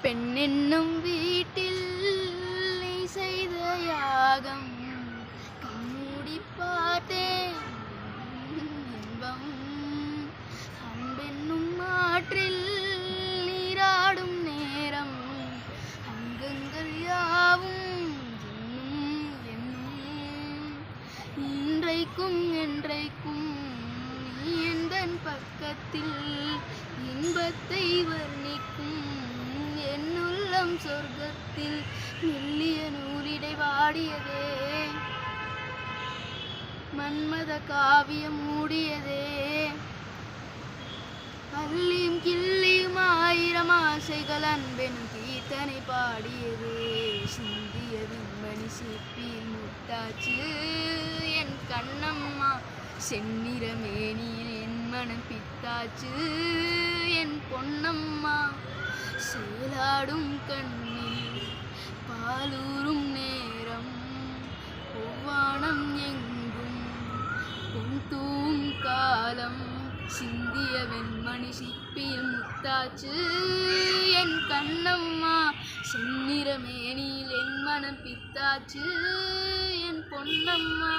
பெண் என்னும் வீட்டில் நீ செய்த யாகம் கண்மூடி பார்த்தேன் இன்பம். அன்பென்னும் ஆற்றில் நீராடும் நேரம் அங்கங்கள் யாவும் என்னும் இன்றைக்கும் என்றைக்கும் நீ எந்தன் பக்கத்தில் இன்பத்தை வர்ணிக்கும் என்னுள்ளம் சொர்க்கத்தில் மெல்லிய நூலிடை வாடியதே மன்மத காவியம் மூடியதே. அள்ளியும் கிள்ளியும் ஆயிரம் ஆசைகள் அன்பெனும் கீர்த்தனை பாடியதே சிந்திய விண்மணி சிற்பியில் முத்தாச்சு என் கண்ணம்மா செந்நிற மேனியில் என் மனம் பித்தாச்சு என் பொன்னம்மா. சேலாடும் கண்ணில் பாலூரும் நேரம் ஒவ்வானம் எங்கும் பொன் தூவும் காலம் சிந்திய வெண்மணி சிற்பியில் முத்தாச்சு என் கண்ணம்மா செந்நிற மேனியில் என் மனம் பித்தாச்சு என் பொன்னம்மா.